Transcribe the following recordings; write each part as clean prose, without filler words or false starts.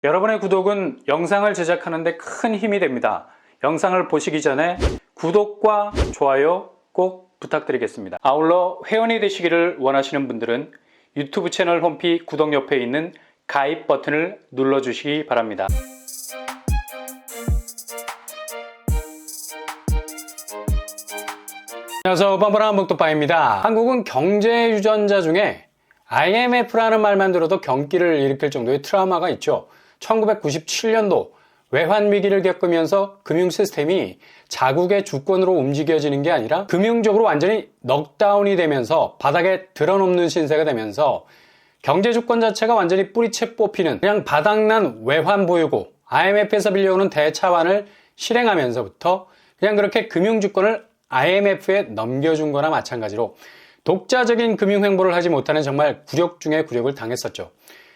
여러분의 구독은 영상을 제작하는 데 큰 힘이 됩니다. 영상을 보시기 전에 구독과 좋아요 꼭 부탁드리겠습니다. 아울러 회원이 되시기를 원하시는 분들은 유튜브 채널 홈피 구독 옆에 있는 가입 버튼을 눌러주시기 바랍니다. 안녕하세요. 뻔뻔한 목도파입니다. 한국은 경제 유전자 중에 IMF라는 말만 들어도 경기를 일으킬 정도의 트라우마가 있죠. 1997년도 외환위기를 겪으면서 금융 시스템이 자국의 주권으로 움직여지는 게 아니라 금융적으로 완전히 넉다운이 되면서 바닥에 드러눕는 신세가 되면서 경제 주권 자체가 완전히 뿌리채 뽑히는 그냥 바닥난 외환 보유고 IMF에서 빌려오는 대차환을 실행하면서부터 그냥 그렇게 금융 주권을 IMF에 넘겨준 거나 마찬가지로 독자적인 금융 행보를 하지 못하는 정말 굴욕 중에 굴욕을 당했었죠.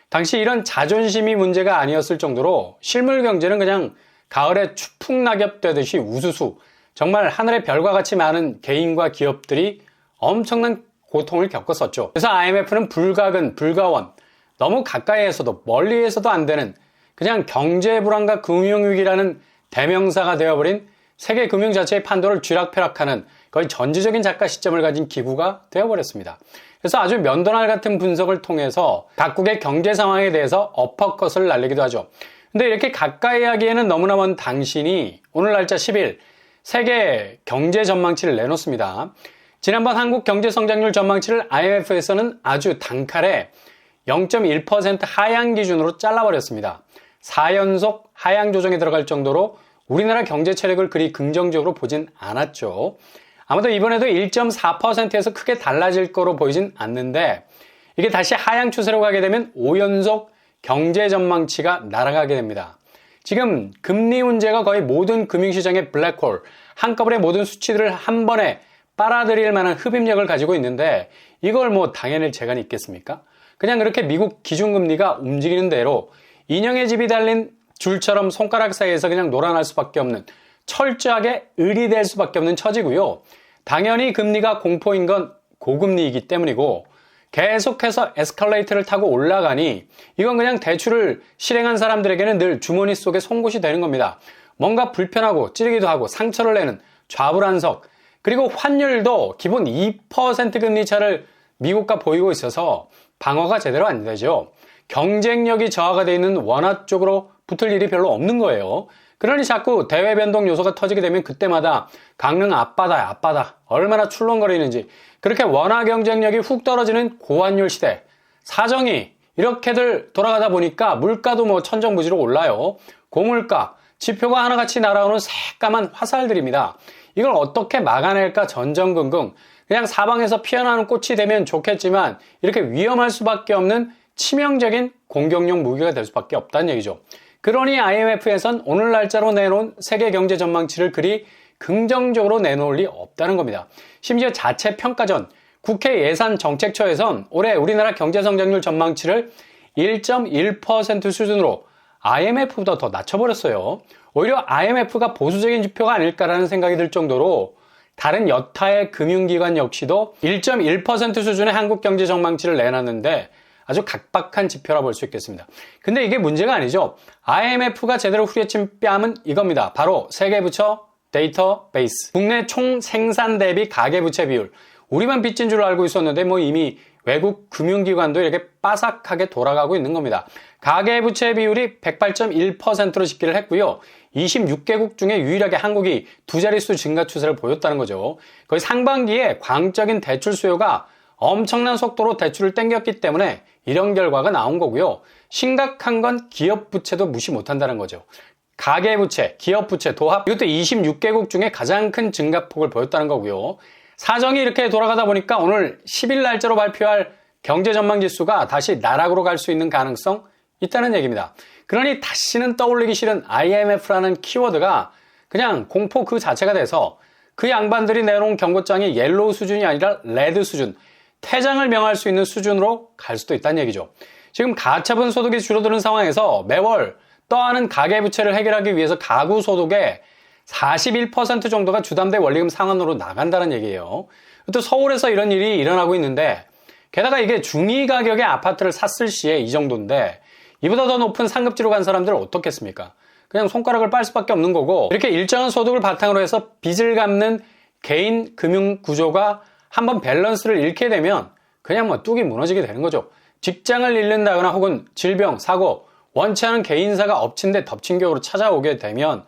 당시 이런 자존심이 문제가 아니었을 정도로 실물 경제는 그냥 가을에 추풍 낙엽되듯이 우수수, 정말 하늘의 별과 같이 많은 개인과 기업들이 엄청난 고통을 겪었었죠. 그래서 IMF는 불가근, 불가원, 너무 가까이에서도 멀리에서도 안 되는 그냥 경제 불안과 금융위기라는 대명사가 되어버린 세계 금융 자체의 판도를 쥐락펴락하는 거의 전지적인 작가 시점을 가진 기구가 되어버렸습니다. 그래서 아주 면도날 같은 분석을 통해서 각국의 경제 상황에 대해서 어퍼컷을 날리기도 하죠. 근데 이렇게 가까이 하기에는 너무나 먼 당신이 오늘 날짜 10일 세계 경제 전망치를 내놓습니다. 지난번 한국 경제 성장률 전망치를 IMF에서는 아주 단칼에 0.1% 하향 기준으로 잘라버렸습니다. 4연속 하향 조정에 들어갈 정도로 우리나라 경제 체력을 그리 긍정적으로 보진 않았죠. 아마도 이번에도 1.4%에서 크게 달라질 거로 보이진 않는데 이게 다시 하향 추세로 가게 되면 5연속 경제 전망치가 날아가게 됩니다. 지금 금리 문제가 거의 모든 금융시장의 블랙홀, 한꺼번에 모든 수치들을 한 번에 빨아들일 만한 흡입력을 가지고 있는데 이걸 뭐 당해낼 재간이 있겠습니까? 그냥 그렇게 미국 기준금리가 움직이는 대로 인형의 집이 달린 줄처럼 손가락 사이에서 그냥 놀아날 수밖에 없는 철저하게 의리될 수밖에 없는 처지고요. 당연히 금리가 공포인 건 고금리이기 때문이고 계속해서 에스컬레이터를 타고 올라가니 이건 그냥 대출을 실행한 사람들에게는 늘 주머니 속에 송곳이 되는 겁니다. 뭔가 불편하고 찌르기도 하고 상처를 내는 좌불안석, 그리고 환율도 기본 2% 금리 차를 미국과 보이고 있어서 방어가 제대로 안 되죠. 경쟁력이 저하가 되어 있는 원화 쪽으로 붙을 일이 별로 없는 거예요. 그러니 자꾸 대외 변동 요소가 터지게 되면 그때마다 강릉 앞바다 얼마나 출렁거리는지, 그렇게 원화 경쟁력이 훅 떨어지는 고환율 시대, 사정이 이렇게들 돌아가다 보니까 물가도 뭐 천정부지로 올라요. 고물가, 지표가 하나같이 날아오는 새까만 화살들입니다. 이걸 어떻게 막아낼까 전전긍긍, 그냥 사방에서 피어나는 꽃이 되면 좋겠지만 이렇게 위험할 수밖에 없는 치명적인 공격용 무기가 될 수밖에 없다는 얘기죠. 그러니 IMF에선 오늘 날짜로 내놓은 세계 경제 전망치를 그리 긍정적으로 내놓을 리 없다는 겁니다. 심지어 자체 평가전 국회 예산정책처에선 올해 우리나라 경제 성장률 전망치를 1.1% 수준으로 IMF보다 더 낮춰버렸어요. 오히려 IMF가 보수적인 지표가 아닐까라는 생각이 들 정도로 다른 여타의 금융기관 역시도 1.1% 수준의 한국 경제 전망치를 내놨는데 아주 각박한 지표라 볼 수 있겠습니다. 근데 이게 문제가 아니죠. IMF가 제대로 후려친 뺨은 이겁니다. 바로 세계부처 데이터베이스. 국내 총 생산 대비 가계부채 비율. 우리만 빚진 줄 알고 있었는데 뭐 이미 외국 금융기관도 이렇게 빠삭하게 돌아가고 있는 겁니다. 가계부채 비율이 108.1%로 집계를 했고요. 26개국 중에 유일하게 한국이 두 자릿수 증가 추세를 보였다는 거죠. 거의 상반기에 광적인 대출 수요가 엄청난 속도로 대출을 땡겼기 때문에 이런 결과가 나온 거고요. 심각한 건 기업 부채도 무시 못한다는 거죠. 가계부채, 기업부채, 도합, 이것도 26개국 중에 가장 큰 증가폭을 보였다는 거고요. 사정이 이렇게 돌아가다 보니까 오늘 10일 날짜로 발표할 경제전망지수가 다시 나락으로 갈 수 있는 가능성 있다는 얘기입니다. 그러니 다시는 떠올리기 싫은 IMF라는 키워드가 그냥 공포 그 자체가 돼서 그 양반들이 내놓은 경고장이 옐로우 수준이 아니라 레드 수준, 퇴장을 명할 수 있는 수준으로 갈 수도 있다는 얘기죠. 지금 가처분 소득이 줄어드는 상황에서 매월 떠하는 가계부채를 해결하기 위해서 가구 소득의 41% 정도가 주담대 원리금 상환으로 나간다는 얘기예요. 또 서울에서 이런 일이 일어나고 있는데 게다가 이게 중위 가격의 아파트를 샀을 시에 이 정도인데 이보다 더 높은 상급지로 간 사람들은 어떻겠습니까? 그냥 손가락을 빨 수밖에 없는 거고, 이렇게 일정한 소득을 바탕으로 해서 빚을 갚는 개인 금융 구조가 한번 밸런스를 잃게 되면 그냥 뭐 뚝이 무너지게 되는 거죠. 직장을 잃는다거나 혹은 질병, 사고, 원치 않은 개인사가 엎친 데 덮친 격으로 찾아오게 되면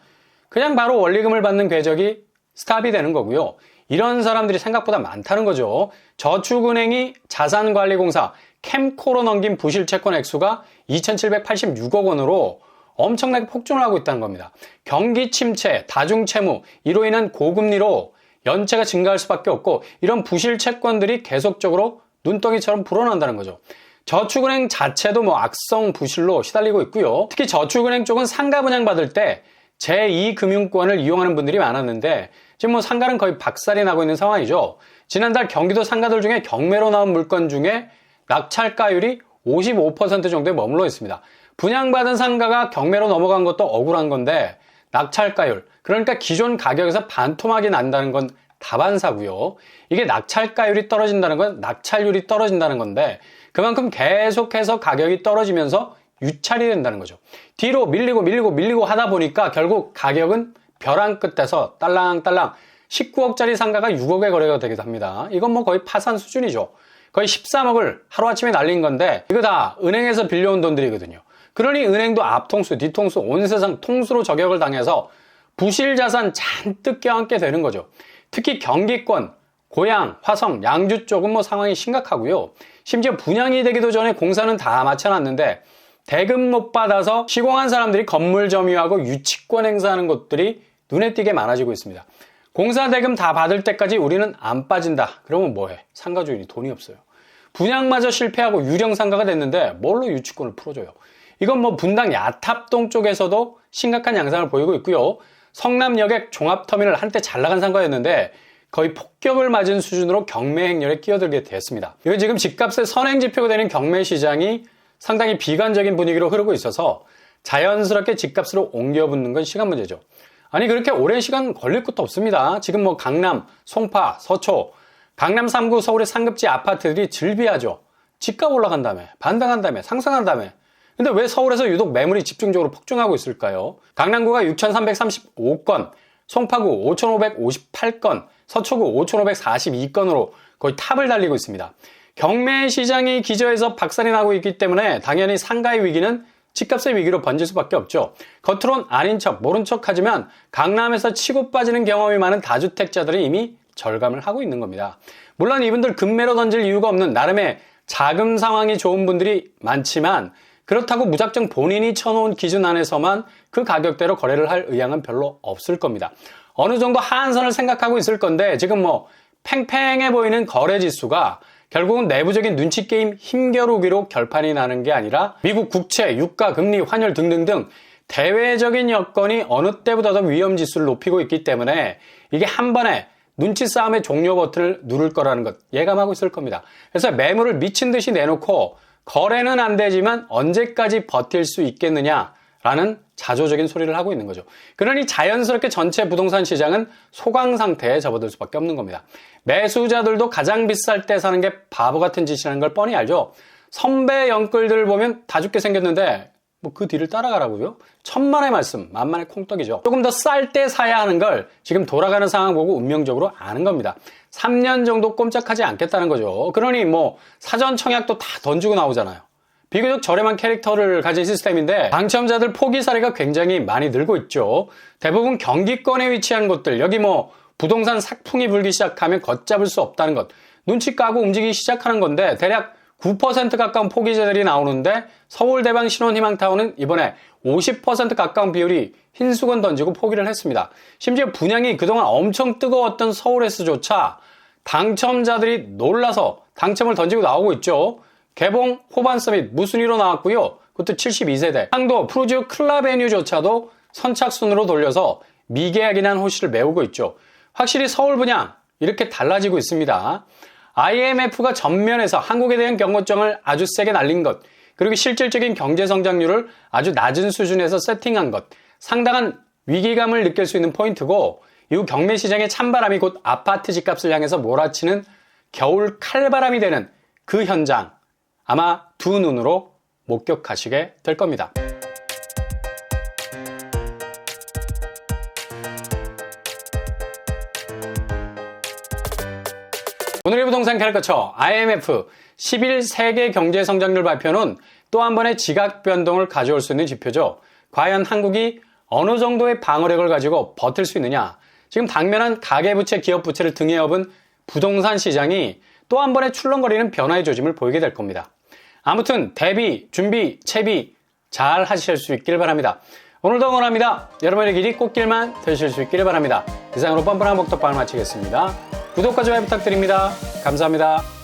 그냥 바로 원리금을 받는 궤적이 스탑이 되는 거고요. 이런 사람들이 생각보다 많다는 거죠. 저축은행이 자산관리공사 캠코로 넘긴 부실채권 액수가 2,786억 원으로 엄청나게 폭증을 하고 있다는 겁니다. 경기 침체, 다중채무, 이로 인한 고금리로 연체가 증가할 수밖에 없고 이런 부실채권들이 계속적으로 눈덩이처럼 불어난다는 거죠. 저축은행 자체도 뭐 악성 부실로 시달리고 있고요. 특히 저축은행 쪽은 상가 분양받을 때 제2금융권을 이용하는 분들이 많았는데 지금 뭐 상가는 거의 박살이 나고 있는 상황이죠. 지난달 경기도 상가들 중에 경매로 나온 물건 중에 낙찰가율이 55% 정도에 머물러 있습니다. 분양받은 상가가 경매로 넘어간 것도 억울한 건데 낙찰가율, 그러니까 기존 가격에서 반토막이 난다는 건 다반사고요. 이게 낙찰가율이 떨어진다는 건 낙찰률이 떨어진다는 건데 그만큼 계속해서 가격이 떨어지면서 유찰이 된다는 거죠. 뒤로 밀리고 하다 보니까 결국 가격은 벼랑 끝에서 딸랑딸랑 19억짜리 상가가 6억에 거래가 되기도 합니다. 이건 뭐 거의 파산 수준이죠. 거의 13억을 하루아침에 날린 건데 이거 다 은행에서 빌려온 돈들이거든요. 그러니 은행도 앞통수, 뒤통수, 온 세상 통수로 저격을 당해서 부실자산 잔뜩 껴안게 되는 거죠. 특히 경기권, 고양, 화성, 양주 쪽은 뭐 상황이 심각하고요. 심지어 분양이 되기도 전에 공사는 다 마쳐놨는데 대금 못 받아서 시공한 사람들이 건물 점유하고 유치권 행사하는 곳들이 눈에 띄게 많아지고 있습니다. 공사 대금 다 받을 때까지 우리는 안 빠진다. 그러면 뭐해? 상가 주인이 돈이 없어요. 분양마저 실패하고 유령 상가가 됐는데 뭘로 유치권을 풀어줘요? 이건 뭐 분당 야탑동 쪽에서도 심각한 양상을 보이고 있고요. 성남여객 종합터미널 한때 잘 나간 상가였는데 거의 폭격을 맞은 수준으로 경매 행렬에 끼어들게 됐습니다. 이거 지금 집값의 선행지표가 되는 경매 시장이 상당히 비관적인 분위기로 흐르고 있어서 자연스럽게 집값으로 옮겨붙는 건 시간 문제죠. 아니 그렇게 오랜 시간 걸릴 것도 없습니다. 지금 뭐 강남, 송파, 서초, 강남 3구 서울의 상급지 아파트들이 즐비하죠. 집값 올라간다며, 반등한다며, 상승한다며. 근데 왜 서울에서 유독 매물이 집중적으로 폭증하고 있을까요? 강남구가 6,335건, 송파구 5,558건, 서초구 5,542건으로 거의 탑을 달리고 있습니다. 경매 시장이 기저에서 박살이 나고 있기 때문에 당연히 상가의 위기는 집값의 위기로 번질 수밖에 없죠. 겉으론 아닌 척, 모른 척 하지만 강남에서 치고 빠지는 경험이 많은 다주택자들이 이미 절감을 하고 있는 겁니다. 물론 이분들 금매로 던질 이유가 없는 나름의 자금 상황이 좋은 분들이 많지만 그렇다고 무작정 본인이 쳐놓은 기준 안에서만 그 가격대로 거래를 할 의향은 별로 없을 겁니다. 어느 정도 하한선을 생각하고 있을 건데 지금 뭐 팽팽해 보이는 거래 지수가 결국은 내부적인 눈치 게임 힘겨루기로 결판이 나는 게 아니라 미국 국채, 유가, 금리, 환율 등등등 대외적인 여건이 어느 때보다도 위험 지수를 높이고 있기 때문에 이게 한 번에 눈치 싸움의 종료 버튼을 누를 거라는 것 예감하고 있을 겁니다. 그래서 매물을 미친 듯이 내놓고 거래는 안 되지만 언제까지 버틸 수 있겠느냐라는 자조적인 소리를 하고 있는 거죠. 그러니 자연스럽게 전체 부동산 시장은 소강 상태에 접어들 수밖에 없는 겁니다. 매수자들도 가장 비쌀 때 사는 게 바보 같은 짓이라는 걸 뻔히 알죠. 선배 영끌들을 보면 다 죽게 생겼는데 뭐 그 뒤를 따라가라고요? 천만의 말씀, 만만의 콩떡이죠. 조금 더 쌀 때 사야 하는 걸 지금 돌아가는 상황 보고 운명적으로 아는 겁니다. 3년 정도 꼼짝하지 않겠다는 거죠. 그러니 뭐 사전 청약도 다 던지고 나오잖아요. 비교적 저렴한 캐릭터를 가진 시스템인데 당첨자들 포기 사례가 굉장히 많이 늘고 있죠. 대부분 경기권에 위치한 곳들, 여기 뭐 부동산 삭풍이 불기 시작하면 걷잡을 수 없다는 것, 눈치 까고 움직이기 시작하는 건데 대략 9% 가까운 포기자들이 나오는데 서울대방 신혼희망타운은 이번에 50% 가까운 비율이 흰수건 던지고 포기를 했습니다. 심지어 분양이 그동안 엄청 뜨거웠던 서울에서조차 당첨자들이 놀라서 당첨을 던지고 나오고 있죠. 개봉, 호반 서밋, 무순위로 나왔고요. 그것도 72세대. 상도, 프루지오 클라베뉴조차도 선착순으로 돌려서 미계약이란 호시를 메우고 있죠. 확실히 서울 분양 이렇게 달라지고 있습니다. IMF가 전면에서 한국에 대한 경고장을 아주 세게 날린 것, 그리고 실질적인 경제 성장률을 아주 낮은 수준에서 세팅한 것, 상당한 위기감을 느낄 수 있는 포인트고, 이후 경매 시장의 찬바람이 곧 아파트 집값을 향해서 몰아치는 겨울 칼바람이 되는 그 현장, 아마 두 눈으로 목격하시게 될 겁니다. 오늘의 부동산 캘커처 IMF 11세계 경제 성장률 발표는 또 한 번의 지각 변동을 가져올 수 있는 지표죠. 과연 한국이 어느 정도의 방어력을 가지고 버틸 수 있느냐? 지금 당면한 가계부채, 기업부채를 등에 업은 부동산 시장이 또 한 번의 출렁거리는 변화의 조짐을 보이게 될 겁니다. 아무튼 대비, 준비, 채비 잘 하실 수 있길 바랍니다. 오늘도 응원합니다. 여러분의 길이 꽃길만 되실 수 있기를 바랍니다. 이상으로 뻔뻔한 목덕방을 마치겠습니다. 구독과 좋아요 부탁드립니다. 감사합니다.